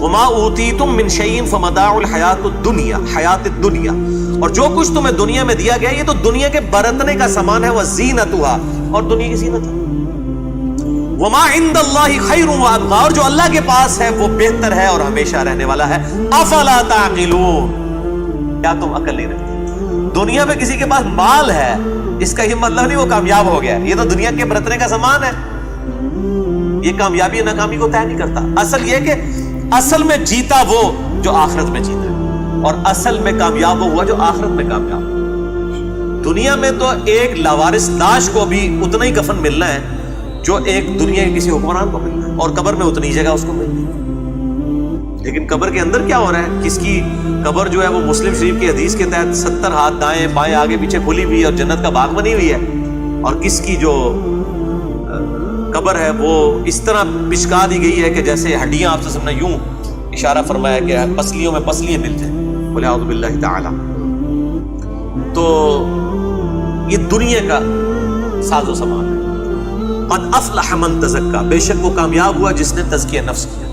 وما اوتیتم من شیء فمتاع الحیات الدنیا، حیات الدنیا، اور جو کچھ تمہیں دنیا میں دیا گیا یہ تو دنیا کے برتنے کا سامان ہے، وزینتها، اور دنیا کی زینت ہے۔ وما عند اللہ خیر وابقی، اور جو اللہ کے پاس ہے وہ بہتر ہے اور ہمیشہ رہنے والا ہے۔ افلا تعقلون، کیا تم عقل نہیں رکھتے؟ دنیا میں کسی کے پاس مال ہے اس کا یہ مطلب نہیں وہ کامیاب ہو گیا، یہ تو دنیا کے برتنے کا سامان ہے، یہ کامیابی ناکامی کو طے نہیں کرتا۔ اصل یہ کہ اصل میں جیتا وہ جو آخرت میں جیتا ہے، اور اصل میں کامیاب وہ ہوا جو آخرت میں کامیاب ہوا۔ دنیا میں تو ایک لاوارث لاش کو بھی اتنا ہی کفن ملنا ہے جو ایک دنیا کے کسی حکمران کو ملنا ہے، اور قبر میں اتنی جگہ اس کو ملنی ہے۔ لیکن قبر کے اندر کیا ہو رہا ہے؟ کس کی قبر جو ہے وہ مسلم شریف کی حدیث کے تحت 70 ہاتھ دائیں بائیں آگے پیچھے کھلی ہوئی ہے اور جنت کا باغ بنی ہوئی ہے، اور کس کی جو قبر ہے وہ اس طرح پچکا دی گئی ہے کہ جیسے ہڈیاں، آپ سے نے یوں اشارہ فرمایا کہ پسلیوں میں پسلیاں مل جائیں، بولے اعوذ باللہ تعالی۔ تو یہ دنیا کا ساز و سامان ہے۔ قد افلح من تزکا، بے شک وہ کامیاب ہوا جس نے تزکیہ نفس کیا۔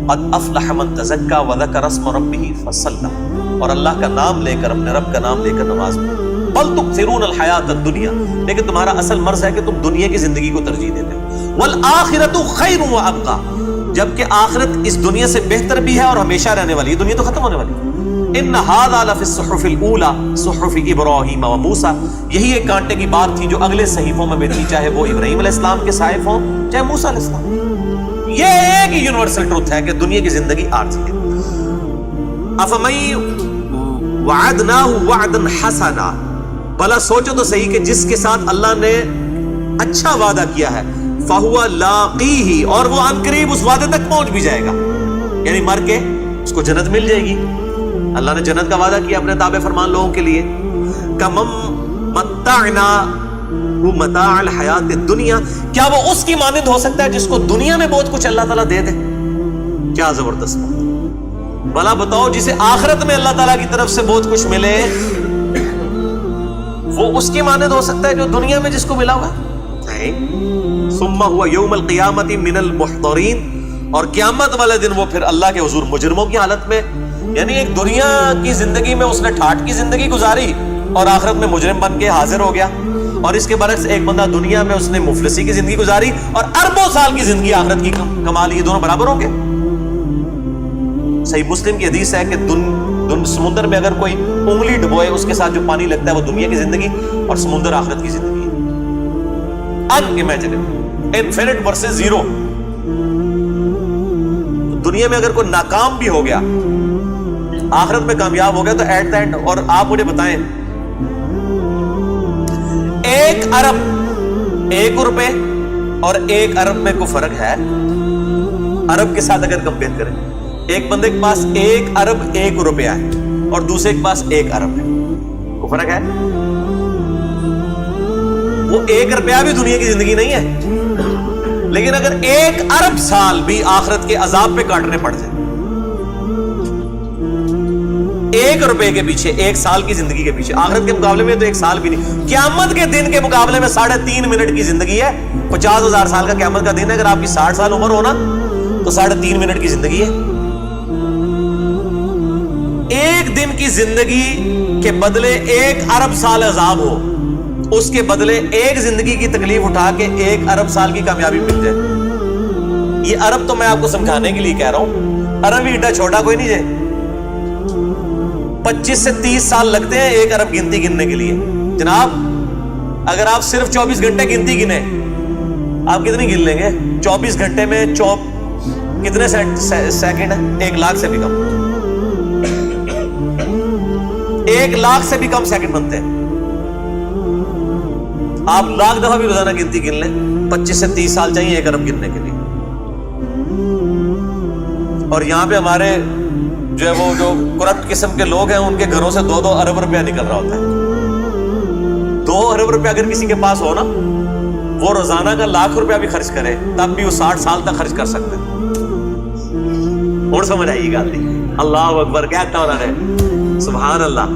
قد افلح من تزکا وذکر اسم ربہ فصلی، اور اللہ کا نام لے کر، اپنے رب کا نام لے کر نماز پڑھی۔ بل تؤثرون الحیات الدنیا، لیکن تمہارا اصل مرض ہے کہ تم دنیا کی زندگی کو ترجیح دیتے ہو۔ والآخرۃ خیر وابقی، جبکہ آخرت اس دنیا سے بہتر بھی ہے اور ہمیشہ رہنے والی ہے، دنیا تو ختم ہونے والی ہے۔ ان ھذا لفی الصحف الاولی صحف ابراہیم و موسیٰ، یہی ایک کانٹے کی بات تھی جو اگلے صحیفوں میں بھی تھی، چاہے وہ ابراہیم علیہ السلام کے صحائف ہوں چاہے موسیٰ علیہ السلام۔ یہ ایک یونیورسل ٹروتھ ہے کہ دنیا کی زندگی عارضی ہے۔ افمن وعدناہ وعدا حسنا، بھلا سوچو تو صحیح کہ جس کے ساتھ اللہ نے اچھا وعدہ کیا ہے، فہو لاقیہ، اور وہ عن قریب اس وعدے تک پہنچ بھی جائے گا، یعنی مر کے اس کو جنت مل جائے گی۔ اللہ نے جنت کا وعدہ کیا اپنے تابع فرمان لوگوں کے لیے۔ کمم متعناہ متاع الحیات الدنیا، کیا وہ اس کی مانند ہو سکتا ہے جس کو دنیا میں بہت کچھ اللہ تعالیٰ دے دے؟ کیا زبردست بات۔ بھلا بتاؤ جسے آخرت میں اللہ تعالیٰ کی طرف سے بہت کچھ ملے، وہ اس کی مانند ہو سکتا ہے جو دنیا میں جس کو ملا ہوا ہے؟ ثم هو یوم القیامت من المحضرین، اور قیامت والے دن وہ پھر اللہ کے حضور مجرموں کی حالت میں، یعنی ایک دنیا کی زندگی میں اس نے ٹھاٹ کی زندگی گزاری اور آخرت میں مجرم بن کے حاضر ہو گیا، اور اس کے برعکس ایک بندہ دنیا میں اس نے مفلسی کی زندگی گزاری اور اربوں سال کی زندگی آخرت کی کما لی، یہ دونوں برابر ہوں گے؟ صحیح مسلم کی حدیث ہے کہ سمندر میں اگر کوئی انگلی ڈبوئے اس کے ساتھ جو پانی لگتا ہے وہ دنیا کی زندگی، اور سمندر آخرت کی زندگی ہے۔ انِمیجنیبل، انفینٹ ورسز زیرو۔ دنیا میں اگر کوئی ناکام بھی ہو گیا، آخرت میں کامیاب ہو گیا تو ایٹ دا اینڈ، اور آپ مجھے بتائیں 1 ارب 1 روپے اور 1 ارب میں کوئی فرق ہے؟ ارب کے ساتھ اگر کمپیئر کریں، ایک بندے کے پاس 1 ارب 1 روپیہ ہے اور دوسرے کے پاس 1 ارب ہے، کوئی فرق ہے؟ وہ 1 روپیہ بھی دنیا کی زندگی نہیں ہے، لیکن اگر 1 ارب سال بھی آخرت کے عذاب پہ کاٹنے پڑ جائے، 1 روپے کے پیچھے، 1 سال کی زندگی کے پیچھے، آخرت کے مقابلے میں تو 1 سال بھی نہیں، قیامت کے دن کے مقابلے میں 3.5 منٹ کی زندگی ہے، 50,000 سال کا قیامت کا دن ہے، اگر آپ کی 60 سال عمر ہونا تو 3.5 منٹ کی زندگی ہے۔ 1 دن کی زندگی کے بدلے 1 ارب سال عذاب ہو، اس کے بدلے 1 زندگی کی تکلیف اٹھا کے 1 ارب سال کی کامیابی مل جائے۔ یہ ارب تو میں آپ کو سمجھانے کے لیے کہہ رہا ہوں، ارب ہی ایڈا چھوٹا کوئی نہیں ہے، 25 سے 30 سال لگتے ہیں 1 ارب گنتی گننے کے لیے۔ جناب اگر آپ صرف 24 گھنٹے گنتی گنے، آپ کتنی گن لیں گے؟ 24 گھنٹے میں کتنے سیکنڈ ہیں؟ 1 لاکھ سے بھی کم، 1 لاکھ سے بھی کم سیکنڈ بنتے ہیں۔ آپ لاکھ دفعہ بھی روزانہ گنتی گن لیں، 25 سے 30 سال چاہیے 1 ارب گننے کے لیے۔ اور یہاں پہ ہمارے جو ہے وہ جو کرپٹ قسم کے لوگ ہیں ان کے گھروں سے 2-2 ارب روپیہ نکل رہا ہوتا ہے۔ 2 ارب روپیہ اگر کسی کے پاس ہو نا، وہ روزانہ کا 1,00,000 روپیہ بھی خرچ کرے تب بھی وہ 60 سال تک خرچ کر سکتے ہیں۔ اور سمجھ آئیے گا؟ اللہ اکبر، کیا کہتا ہو رہا ہے؟ سبحان اللہ۔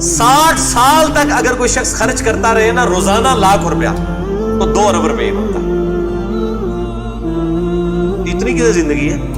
60 سال تک اگر کوئی شخص خرچ کرتا رہے نا روزانہ 1,00,000 روپیہ، تو 2 ارب روپے بنتا. اتنی کسی زندگی ہے.